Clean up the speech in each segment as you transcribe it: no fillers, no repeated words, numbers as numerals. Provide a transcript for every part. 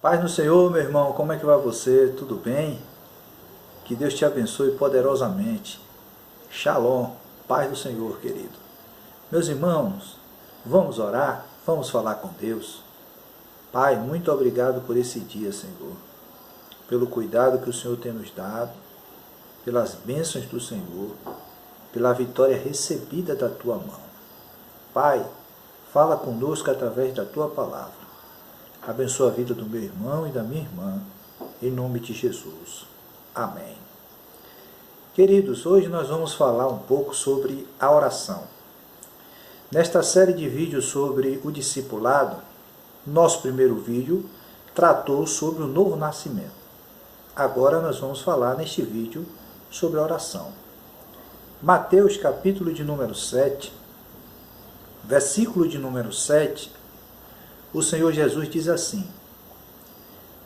Paz no Senhor, meu irmão, como é que vai você? Tudo bem? Que Deus te abençoe poderosamente. Shalom, paz do Senhor, querido. Meus irmãos, vamos orar? Vamos falar com Deus? Pai, muito obrigado por esse dia, Senhor. Pelo cuidado que o Senhor tem nos dado, pelas bênçãos do Senhor, pela vitória recebida da Tua mão. Pai, fala conosco através da Tua palavra. Abençoa a vida do meu irmão e da minha irmã, em nome de Jesus. Amém. Queridos, hoje nós vamos falar um pouco sobre a oração. Nesta série de vídeos sobre o discipulado, nosso primeiro vídeo tratou sobre o novo nascimento. Agora nós vamos falar neste vídeo sobre a oração. Mateus capítulo de número 7, versículo de número 7, o Senhor Jesus diz assim: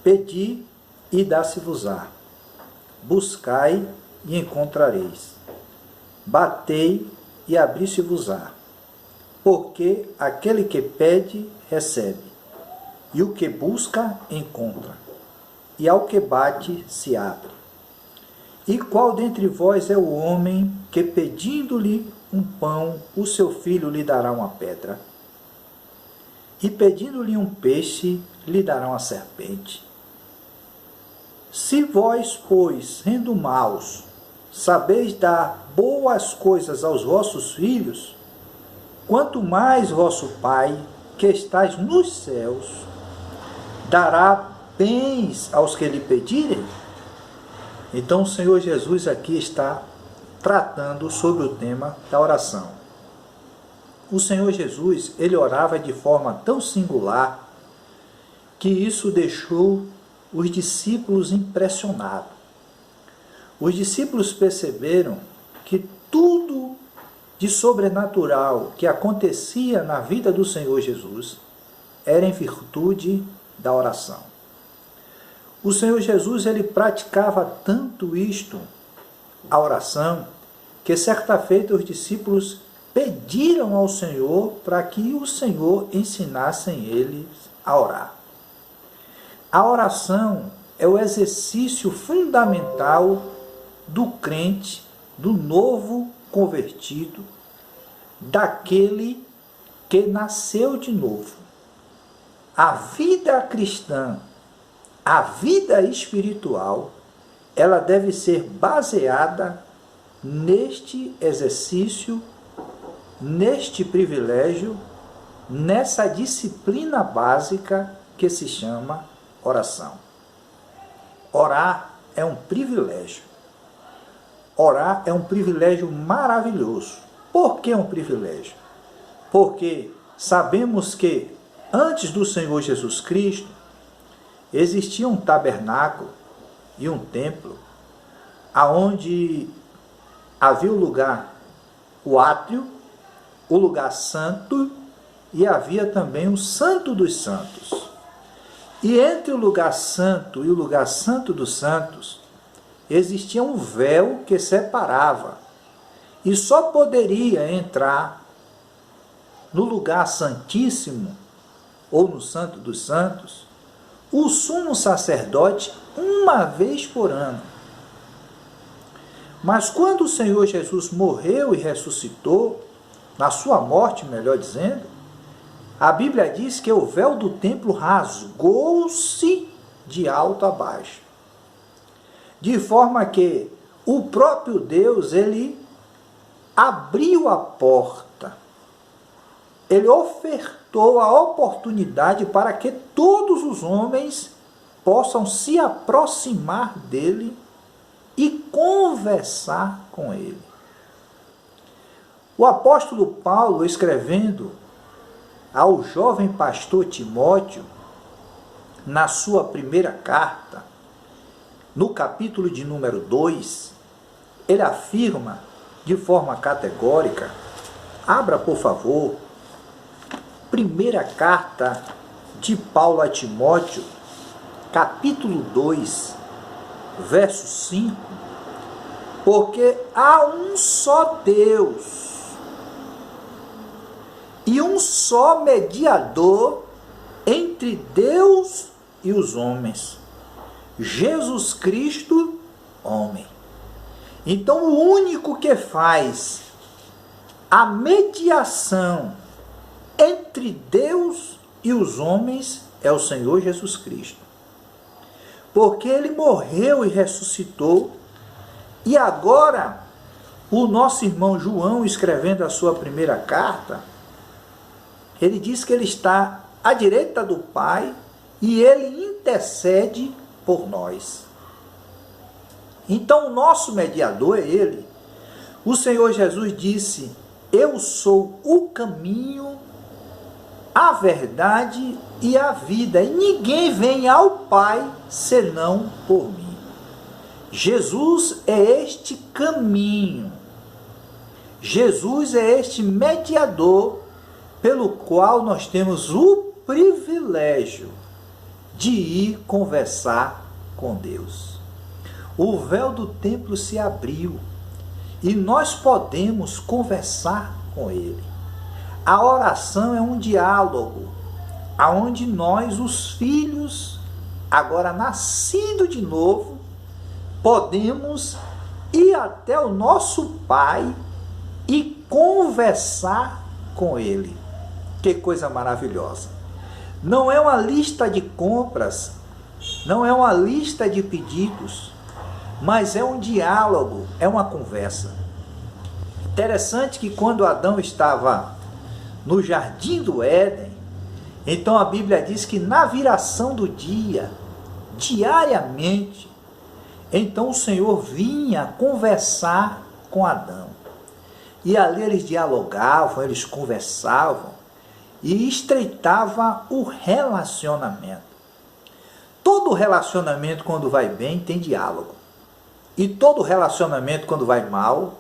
Pedi e dá-se-vos-á, buscai e encontrareis, batei e abri-se-vos-á, porque aquele que pede, recebe, e o que busca, encontra, e ao que bate, se abre. E qual dentre vós é o homem que, pedindo-lhe um pão, o seu filho lhe dará uma pedra? E pedindo-lhe um peixe, lhe dará uma serpente? Se vós, pois, sendo maus, sabeis dar boas coisas aos vossos filhos, quanto mais vosso Pai, que estais nos céus, dará bens aos que lhe pedirem? Então o Senhor Jesus aqui está tratando sobre o tema da oração. O Senhor Jesus, ele orava de forma tão singular que isso deixou os discípulos impressionados. Os discípulos perceberam que tudo de sobrenatural que acontecia na vida do Senhor Jesus era em virtude da oração. O Senhor Jesus, ele praticava tanto isto, a oração, que certa feita os discípulos pediram ao Senhor para que o Senhor ensinasse eles a orar. A oração é o exercício fundamental do crente, do novo convertido, daquele que nasceu de novo. A vida cristã, a vida espiritual, ela deve ser baseada neste exercício, neste privilégio, nessa disciplina básica que se chama oração. Orar é um privilégio. Orar é um privilégio maravilhoso. Por que um privilégio? Porque sabemos que antes do Senhor Jesus Cristo existia um tabernáculo e um templo, aonde havia o lugar, o átrio, o lugar santo, e havia também o santo dos santos. E entre o lugar santo e o lugar santo dos santos, existia um véu que separava, e só poderia entrar no lugar santíssimo, ou no santo dos santos, o sumo sacerdote uma vez por ano. Mas quando o Senhor Jesus morreu e ressuscitou, na sua morte, melhor dizendo, a Bíblia diz que o véu do templo rasgou-se de alto a baixo. De forma que o próprio Deus, ele abriu a porta. Ele ofertou a oportunidade para que todos os homens possam se aproximar dele e conversar com ele. O apóstolo Paulo, escrevendo ao jovem pastor Timóteo, na sua primeira carta, no capítulo de número 2, ele afirma de forma categórica, abra por favor, primeira carta de Paulo a Timóteo, capítulo 2, verso 5, porque há um só Deus e um só mediador entre Deus e os homens. Jesus Cristo, homem. Então o único que faz a mediação entre Deus e os homens é o Senhor Jesus Cristo. Porque ele morreu e ressuscitou, e agora o nosso irmão João, escrevendo a sua primeira carta, ele diz que ele está à direita do Pai e ele intercede por nós. Então o nosso mediador é ele. O Senhor Jesus disse: eu sou o caminho, a verdade e a vida, e ninguém vem ao Pai senão por mim. Jesus é este caminho. Jesus é este mediador pelo qual nós temos o privilégio de ir conversar com Deus. O véu do templo se abriu e nós podemos conversar com Ele. A oração é um diálogo, aonde nós, os filhos, agora nascidos de novo, podemos ir até o nosso Pai e conversar com Ele. Que coisa maravilhosa! Não é uma lista de compras, não é uma lista de pedidos, mas é um diálogo, é uma conversa. Interessante que quando Adão estava no jardim do Éden, então a Bíblia diz que na viração do dia, diariamente, então o Senhor vinha conversar com Adão. E ali eles dialogavam, eles conversavam e estreitavam o relacionamento. Todo relacionamento, quando vai bem, tem diálogo. E todo relacionamento, quando vai mal,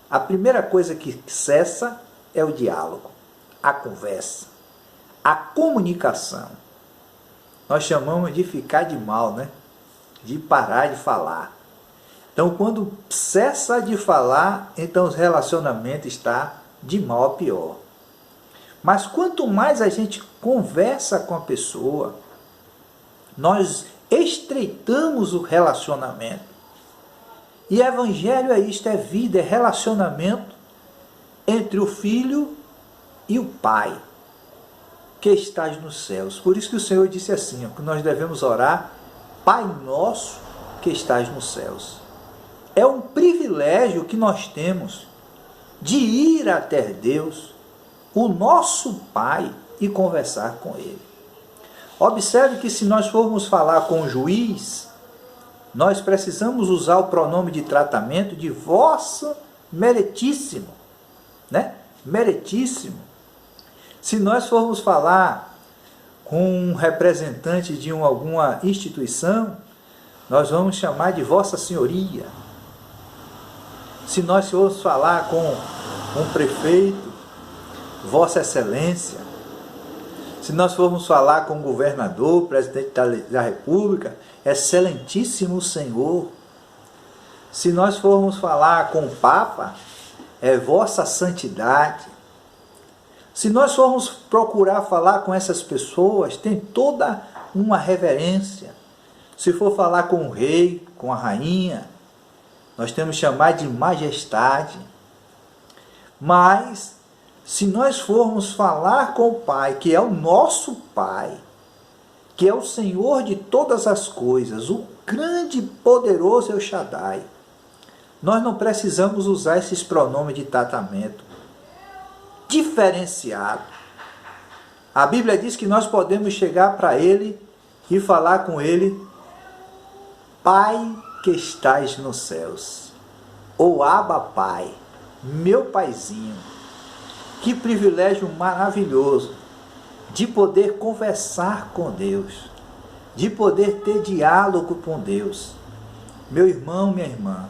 a primeira coisa que cessa é o diálogo, a conversa, a comunicação. Nós chamamos de ficar de mal, né? De parar de falar. Então, quando cessa de falar, então o relacionamento está de mal a pior. Mas quanto mais a gente conversa com a pessoa, nós estreitamos o relacionamento. E evangelho é isto, é vida, é relacionamento entre o Filho e o Pai, que estás nos céus. Por isso que o Senhor disse assim, que nós devemos orar: Pai nosso que estás nos céus. É um privilégio que nós temos de ir até Deus, o nosso Pai, e conversar com Ele. Observe que se nós formos falar com o juiz, nós precisamos usar o pronome de tratamento de vosso meritíssimo, né? Meritíssimo. Se nós formos falar com um representante de alguma instituição, nós vamos chamar de vossa senhoria. Se nós formos falar com um prefeito, vossa excelência. Se nós formos falar com o governador, presidente da república, excelentíssimo senhor. Se nós formos falar com o papa, é vossa santidade. Se nós formos procurar falar com essas pessoas, tem toda uma reverência. Se for falar com o rei, com a rainha, nós temos que chamar de majestade. Mas, se nós formos falar com o Pai, que é o nosso Pai, que é o Senhor de todas as coisas, o grande e poderoso El Shaddai, nós não precisamos usar esses pronomes de tratamento diferenciado. A Bíblia diz que nós podemos chegar para Ele e falar com Ele: Pai que estás nos céus, ou Abba Pai, meu paizinho. Que privilégio maravilhoso de poder conversar com Deus, de poder ter diálogo com Deus. Meu irmão, minha irmã,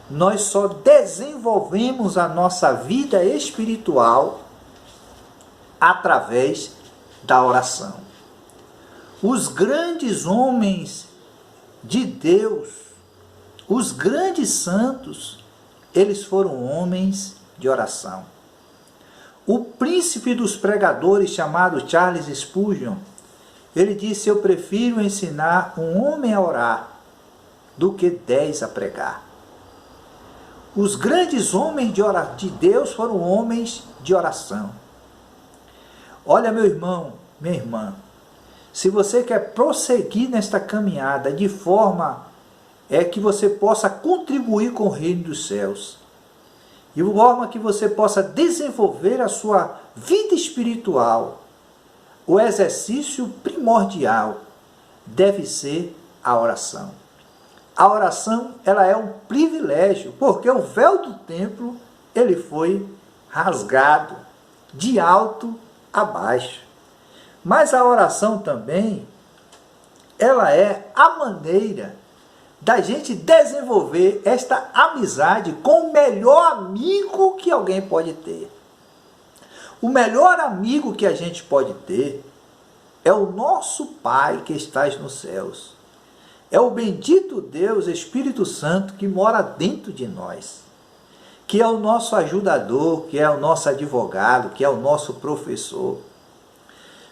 nós só desenvolvemos a nossa vida espiritual através da oração. Os grandes homens de Deus, os grandes santos, eles foram homens de oração. O príncipe dos pregadores, chamado Charles Spurgeon, Ele disse: eu prefiro ensinar um homem a orar do que 10 a pregar. Os grandes homens de Deus foram homens de oração. Olha, meu irmão, minha irmã, se você quer prosseguir nesta caminhada de forma que você possa contribuir com o reino dos céus, de forma que você possa desenvolver a sua vida espiritual, o exercício primordial deve ser a oração. A oração, ela é um privilégio, porque o véu do templo, ele foi rasgado de alto a baixo. Mas a oração também, ela é a maneira da gente desenvolver esta amizade com o melhor amigo que alguém pode ter. O melhor amigo que a gente pode ter é o nosso Pai que estás nos céus. É o bendito Deus, Espírito Santo, que mora dentro de nós, que é o nosso ajudador, que é o nosso advogado, que é o nosso professor.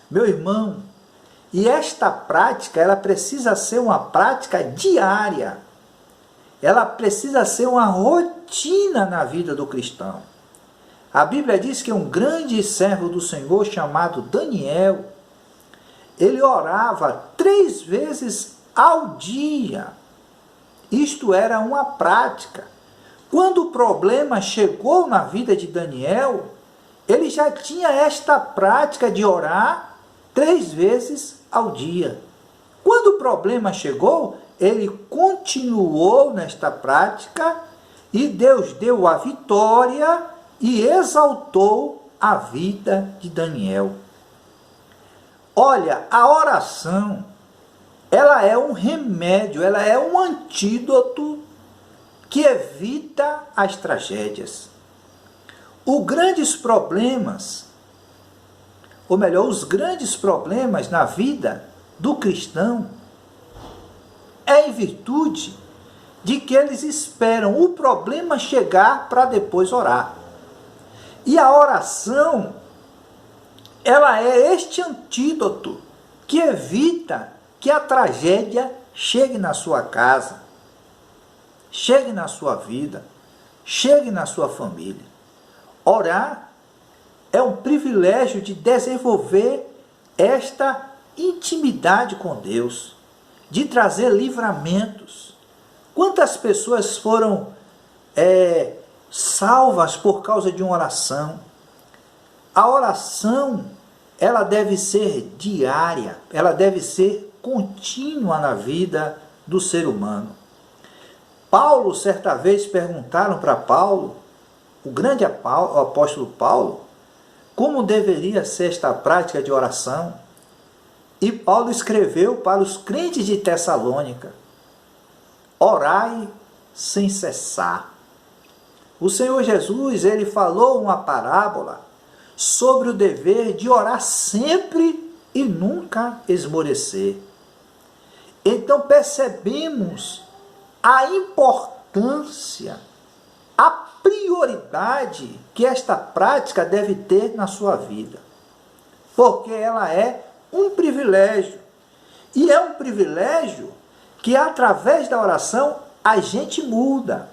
Meu irmão, e esta prática, ela precisa ser uma prática diária. Ela precisa ser uma rotina na vida do cristão. A Bíblia diz que um grande servo do Senhor chamado Daniel, ele orava 3 vezes ao dia. Isto era uma prática. Quando o problema chegou na vida de Daniel, ele já tinha esta prática de orar 3 vezes ao dia. Quando o problema chegou, ele continuou nesta prática e Deus deu a vitória e exaltou a vida de Daniel. Olha, a oração, ela é um remédio, ela é um antídoto que evita as tragédias. Os grandes problemas na vida do cristão é em virtude de que eles esperam o problema chegar para depois orar. E a oração, ela é este antídoto que evita que a tragédia chegue na sua casa, chegue na sua vida, chegue na sua família. Orar é um privilégio de desenvolver esta intimidade com Deus, de trazer livramentos. Quantas pessoas foram salvas por causa de uma oração? A oração, ela deve ser diária, ela deve ser contínua na vida do ser humano. Paulo, certa vez, perguntaram para Paulo, o grande apóstolo Paulo, como deveria ser esta prática de oração. E Paulo escreveu para os crentes de Tessalônica: orai sem cessar. O Senhor Jesus, ele falou uma parábola sobre o dever de orar sempre e nunca esmorecer. Então percebemos a importância, a prioridade que esta prática deve ter na sua vida, porque ela é um privilégio, e é um privilégio que através da oração a gente muda.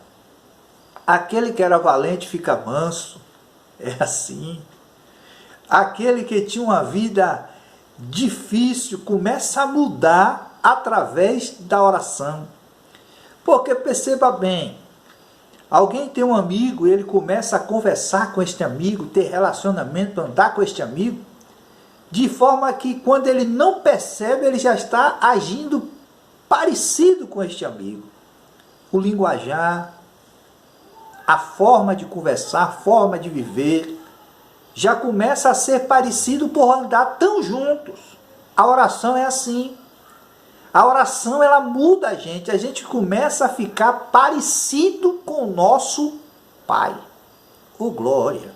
Aquele que era valente fica manso, é assim. Aquele que tinha uma vida difícil começa a mudar através da oração. Porque perceba bem, alguém tem um amigo e ele começa a conversar com este amigo, ter relacionamento, andar com este amigo, de forma que quando ele não percebe, ele já está agindo parecido com este amigo. O linguajar, a forma de conversar, a forma de viver, já começa a ser parecido por andar tão juntos. A oração é assim. A oração, ela muda a gente começa a ficar parecido com o nosso Pai. Oh, glória!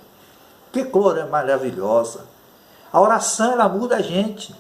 Que glória maravilhosa! A oração, ela muda a gente.